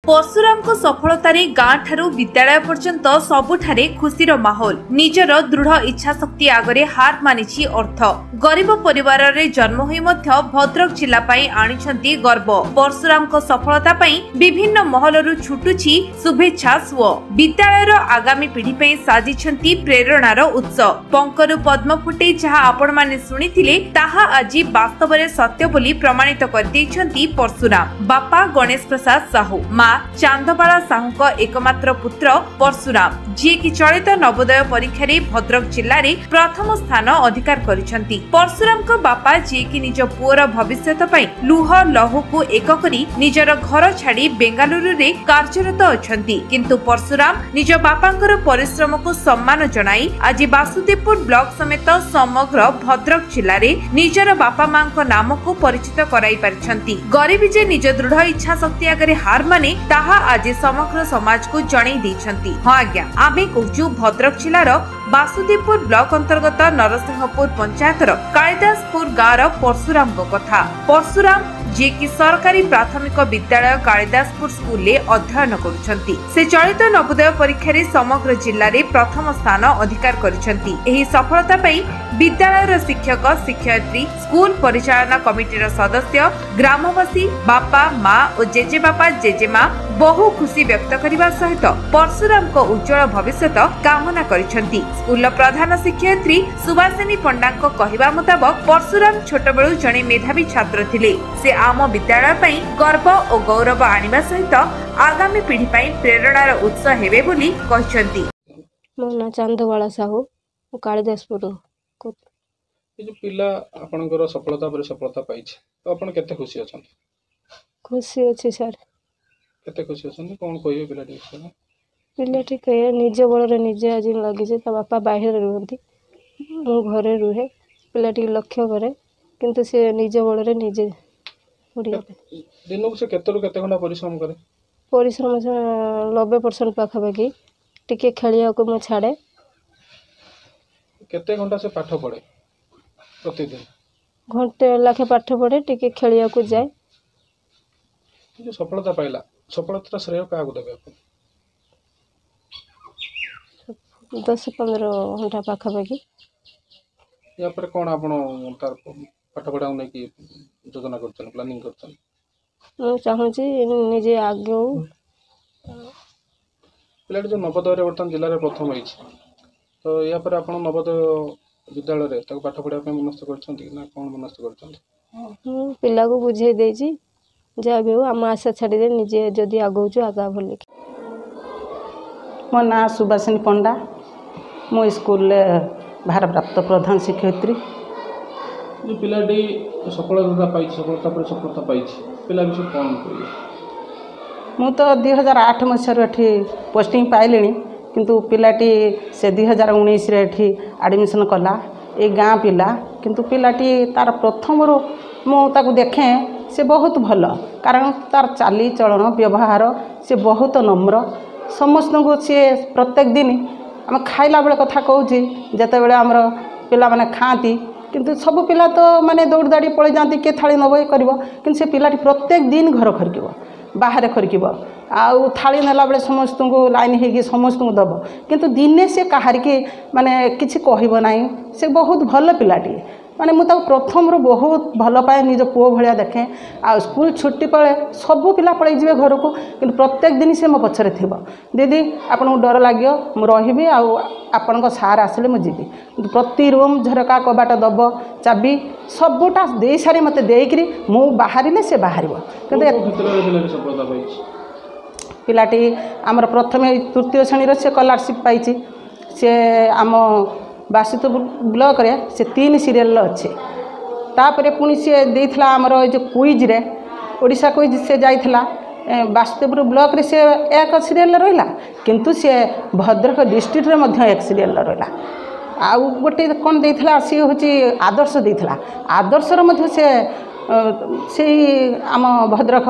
परशुराम को सफलतारे गाँ ठारू विद्यालय पर्यंत सबुठारे खुशीर माहौल। निजर दृढ़ इच्छा शक्ति आगरे हार मानिछि अर्थ। गरीब परिवार रे जन्म होई मध्य भद्रक जिला पाई आनिछंती गर्व। परशुराम को सफलता पाई विभिन्न महलरु छुटुछि शुभेच्छा सुओ। विद्यालयर आगामी पीढ़ी पाई साजिछंती प्रेरणार उत्स। पंकरु पद्म फुटे जहा आपण माने सुनिथिले ताहा आजि वास्तव रे सत्य बोली प्रमाणित कर दैछंती परशुराम। बापा गणेश प्रसाद साहू, मां चांदबाला साहू एकमात्र पुत्र परशुराम, जी की चलित नवोदय परीक्षा रे भद्रक जिल्ला रे प्रथम स्थान अधिकार करिसंती। परशुराम को बापा जी की निज पुअर भविष्यत पई लुह लहू को एक करी निजर घर छाड़ी बेंगालुरु रे कार्यरत अछंती। किंतु परशुराम निज बापांकर परिश्रम को सम्मान जणाई आज वासुदेवपुर ब्लॉक समेत समग्र भद्रक जिल्ला रे निजर बापा मां को नाम को परिचित कराई पारछंती। गरीबी जे निज दृढ़ इच्छा शक्ति आगे हार माने ताहा आज समग्र समाज को जणाई दैछंती। हां आज्ञा, आमे कहूछु भद्रक जिल्लार वासुदेवपुर ब्लॉक अंतर्गत नरसिंहपुर पंचायतर कालिदासपुर गाँव परशुराम को कथा। परशुराम जे कि सरकारी प्राथमिक विद्यालय कालिदासपुर स्कूल ले अध्ययन करुछंती। से चलित नवोदय परीक्षा रे समग्र जिल्ला रे प्रथम स्थान अधिकार करिछंती। एही सफलता पई विद्यालयर शिक्षक शिक्षयित्री, स्कूल परिचालना कमिटीर सदस्य, ग्रामवासी, बापा मां और जेजे बापा जेजेमा बहु खुशी व्यक्त करने सहित परशुराम को उज्जवल भविष्य कामना करिछंती। स्कूल प्रधान शिक्षयित्री सुभाषिनी पंडा को कहवा मुताबक परशुराम छोट बेलू जणे मेधावी छात्र थिले। से आम विद्यालय पई गर्व और गौरव आनिबा सहित आगामी पीढ़ी पई प्रेरणार उत्स हेबे बोली कहिसंती। मो ना चांदबाला साहू, कालिदासपुर को जो पिला आपनकर सफलता पर सफलता पाइछ तो आपन केते खुशी अछन? खुशी अछि सर। केते खुशी अछन कोन कहबे पिला विषय? पिला ठीक है, निज बल निजे आज लगी से बापा बाहर रुहंती, मो घरे रुहे। पिला ठीक लक्ष्य करे किंतु से निज बल निजे दिन को से केते रु केते घंटा परिश्रम करे? परिश्रम 90% पाखापाखि। टिके खेलिया को मैं छाड़े। केते घंटा से पाठ पढ़े प्रतिदिन? घंटे लाखे पाठ पढ़े, टिके खेलिया को जाए। जो सफलता पाइला, सफलता श्रेय का देबे अपन? 10-15 घंटा पाखापाखि। या पर कोन आपण तार पाठ पढ़ा नै की योजना करछन, प्लानिंग करछन? मैं चाहूँ निजे आगे पिला जो नवोदय वर्तमान जिले में प्रथम होइछ तो या पर आपण नवोदय विद्यालय रे ताको पाठ पढ़ा पे मनस्थ करछन ना कोन मनस्थ करछन? पिला को बुझाई देछि जा भी हो हम आशा छाड़ी दे निजे जदी आगौछु आगा भले। मो ना सुभाषिनी पंडा, मो स्कूल भारप्राप्त प्रधान शिक्षयित्री। जो पिलाटी सफलता पाइछ, सफलता पर सफलता पाइछ, पिला विषय कोन कहबे? मु तो 2008 मसीह पोस्टिंग पाइलिनी, किंतु पिलाटी से 2019 रे एठी एडमिशन कला। ए गाँ पिला किंतु पिलाटी तार प्रथम रो मु ताकू देखे से बहुत भल, कारण तार चाली चलन व्यवहार से बहुत नम्र। समस्त को सी प्रत्येक दिन आम खाइला बेले कथा कहूँ जिते बड़े आमर पिला माने खाती, किंतु सब पिला तो माने दौड़ दाड़ी पड़े जाती, किए थाली नब कर, कि से पिलाटी प्रत्येक दिन घर खरकिब, बाहर खरकिब, आउ थाली नेला बेले समस्त को लाइन होगी समस्त को दब, किंतु दिने से कहार के माने किसी कहब ना। से बहुत भल पिलाटी, माने मु ताको प्रथम रो बहुत भल पाए, निज पुओ भलिया देखे। आ स्कूल छुट्टी पड़े सबू पिला पड़े जिवे घर को, किंतु प्रत्येक दिन से मो पछरे थिबो, दीदी आपन को डर लागियो मु रहिबी, आउ आपन को सार आसले मु जीबी। किंतु प्रति रूम झरका कबाट दब, चाबी सबुटा दे सारी मते देइकरी मु बाहरिले से बाहरिबो। किंतु पिलाटी आमर प्रथम तृतीय श्रेणी से स्कॉलरशिप पाइछि। से आम वासुदेवपुर ब्लॉक रे से 3 सीरियल अच्छे। तापरे पुणी से देइथला आमर जो क्विज रे ओडिशा क्विज से जाइथला वासुदेवपुर ब्लॉक रे से 1 सीरियल रहिला, किंतु से भद्रक डिस्ट्रिक्ट रे मध्य 1 सीरियल रहिला। आउ गोटे कोन देइथला से होची आदर्श देइथला, आदर्शर मध्य से आम भद्रक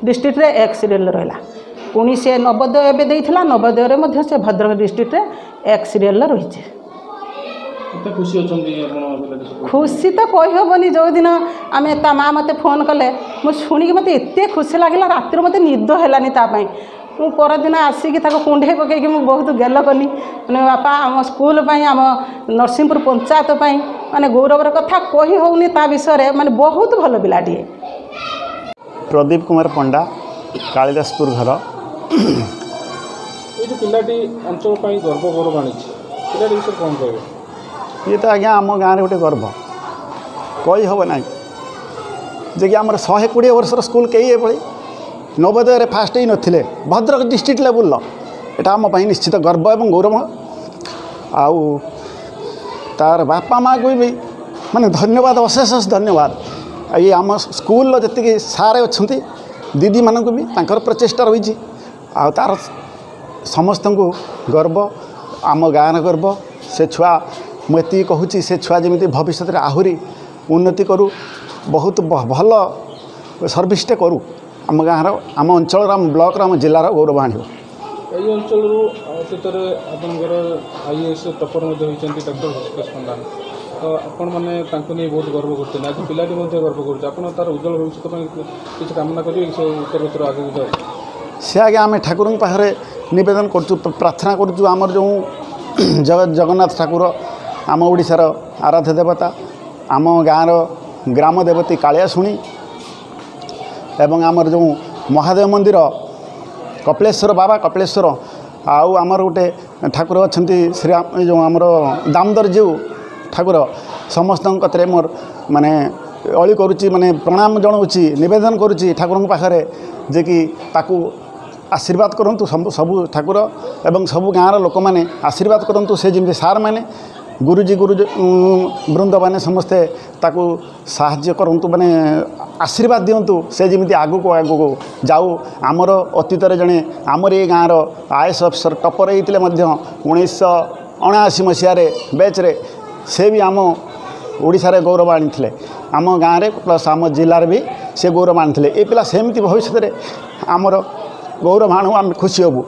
डिस्ट्रिक्ट रे 1 सीरियल रहिला। पुणी से नवोदय एवं देइथला, नवोदय रे मध्य से भद्रक डिस्ट्रिक्ट रे 1 सीरियल रही। କେତେ ଖୁସି ଅଛନ୍ତି ଆପଣ ପିଲାଟି ସବୁ? ଖୁସି ତ କହିହେବନି। ଯେଉଁଦିନ ଆମେ ତା ମାଆ ମୋତେ ଫୋନ୍ କଲେ ମୁଁ ଶୁଣିକି ମୋତେ ଏତେ ଖୁସି ଲାଗିଲା, ରାତିରେ ମୋତେ ନିଦ ହେଲାନି ତା ପାଇଁ। ମୁଁ ପରଦିନ ଆସିକି ତାକୁ କୁଣ୍ଢେଇ ପକେଇକି ମୁଁ ବହୁତ ଗେଲ କଲି, ମାନେ ବାପା ଆମ ସ୍କୁଲ ପାଇଁ, ଆମ ନରସିଂହପୁର ପଞ୍ଚାୟତ ପାଇଁ ମାନେ ଗୌରବର କଥା କହି ହେଉନି ତା ବିଷୟରେ, ମାନେ ବହୁତ ଭଲ ପିଲାଟିଏ। प्रदीप कुमार पंडा, कालिदासपुर घर। ये जो पिलाटी अंचल पर गर्व गौरव आनी पिलाटी विषय कौन कह? ये तो आज्ञा आम गाँव गोटे गर्व कही हम ना जे कि आम 120 वर्षर स्कूल कई नवोदय फास्ट ही नथिले भद्रक डिस्ट्रिक्ट लेवल एटा आम निश्चित गर्व एवं गौरव। आउ तार बापा माँ को भी माने धन्यवाद, अशेष धन्यवाद। ये आम स्कूल जी सारे अच्छा दीदी मानक भी तांकर प्रचेष्टा रही तार समस्त को गर्व, आम गाँव गर्व। से छुआ मुझे कहूँ से छुआ जमी भविष्य में आहरी उन्नति करू, बहुत भल सर्विसटे करू, आम गाँव आम अंचल आम ब्लॉक आम जिलार गौरव आण। ये अंचल अतीत आपंकर IAS टॉपर होती डॉक्टर हृषिकेश पंडा, तो आपण मैंने नहीं बहुत गर्व करते आज पिलाटी गर्व कर तार उज्जवल भविष्य किसी कामना करेंगे से उत्तर उत्तर आगे जाए से आगे आम ठाकुर पाखे नवेदन कर प्रार्थना करमर जो जगन्नाथ ठाकुर आम ओडिशार आराध्य देवता, आम गाँव ग्राम देवती कालियाशुणी एवं आमर जो महादेव मंदिर कपिलेश्वर बाबा कपिलेश्वर आउ आमर गोटे ठाकुर अच्छा श्री जो आमर दामोदर जीव ठाकुर समस्त कतरे मोर माने अली करुच्ची माने प्रणाम जनाऊँगी नवेदन करुच्ची ठाकुर पाखे जे कि ताकू आशीर्वाद करंतु सबू ठाकुर एवं सबू गाँव लोक मैंने आशीर्वाद करंतु से जमी सार मैंने गुरुजी वृंद मैंने समस्ते ताकू साहाय्य करंतु माने आशीर्वाद दिंतु से जमी आगू को जाऊ। आमर अतीत जड़े आमर ये गाँव IAS अफिसर टपर होते 1979 मसीह बैच्रे से भी आम ओडिशा रे गौरव आनी आम गाँव में प्लस आम जिले भी से गौरव आनी ये पिला सेमती भविष्य में आमर गौरव आणु आम खुशी हबू।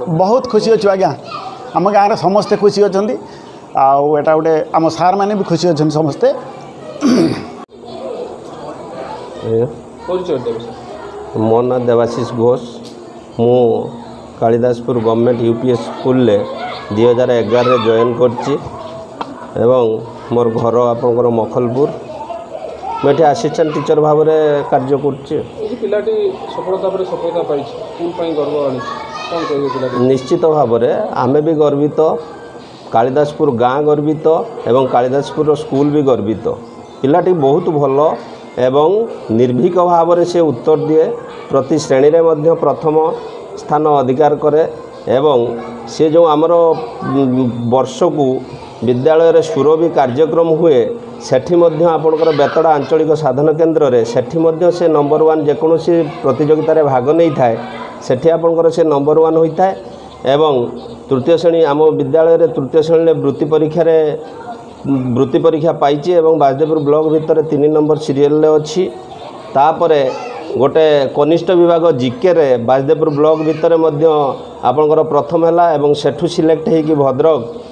बहुत खुशी अच्छे आज्ञा आम गाँव में समस्ते खुशी अच्छा आटा गोटे आम सार मैंने भी खुशी अच्छा समस्ते। मो ना देवाशीष घोष, मु Kalidaspur government UPS school 2011 join करची एवं मोर घर आपंकर मखलपुर मैं असिस्टेंट टीचर भाव में कार्य करची। निश्चित भाव में आमे भी गर्वित, कालिदासपुर गाँ गर्वित एवं कालिदासपुर स्कूल भी गर्वित। पिलाटी बहुत भल एवं निर्भीक भाव में से उत्तर दिए, प्रति श्रेणी रे मध्य प्रथम स्थान अधिकार करे एवं से जो आमर वर्ष को विद्यालय रे सुरभि कार्यक्रम हुए सेठी मध्य आपनकर बेतड़ा आंचलिक साधन केन्द्र रे सेठी मध्य से नंबर 1 जेकोसी प्रतियोगिता रे भाग नहीं थाए सेठी आपनकर से नंबर 1 होता है एवं तृतीय श्रेणी आम विद्यालय रे तृतीय श्रेणी वृत्ति परीक्षा पाइछि एवं बाजदेपुर ब्लॉक भितर 3 नंबर सीरियल रे अछि। तापरे गोटे कनिष्ठ विभाग GK रे बाजदेपुर ब्लॉक भितर मध्य आपनकर प्रथम हैला एवं सेठू सिलेक्ट होइकि भद्रक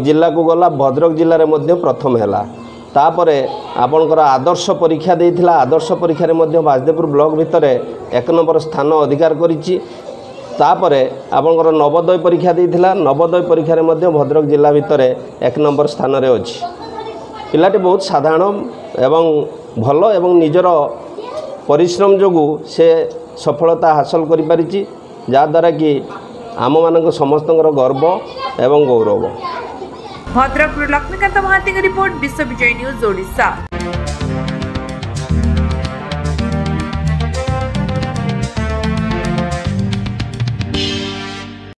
जिला को गला, भद्रक जिले में मध्य प्रथम हैला। तापरे आपनकर आदर्श परीक्षा देइथिला, आदर्श परीक्षा रे मध्य बाजदेपुर ब्लॉक भितर 1 नंबर स्थान अधिकार करिछि। तापरे आपनकर नवोदय परीक्षा देइथिला, नवोदय परीक्षा रे मध्य भद्रक जिला भितर 1 नंबर स्थान रे अछि। पिलाटी बहुत साधारण एवं भल एवं निजर परिश्रम जोगु से सफलता हासिल करि परिछि, जा द्वारा कि आम मानक समस्तଙ୍କର गर्व एवं गौरव। भद्रक लक्ष्मीकांत महांती रिपोर्ट, विश्व विजय न्यूज ओडिशा।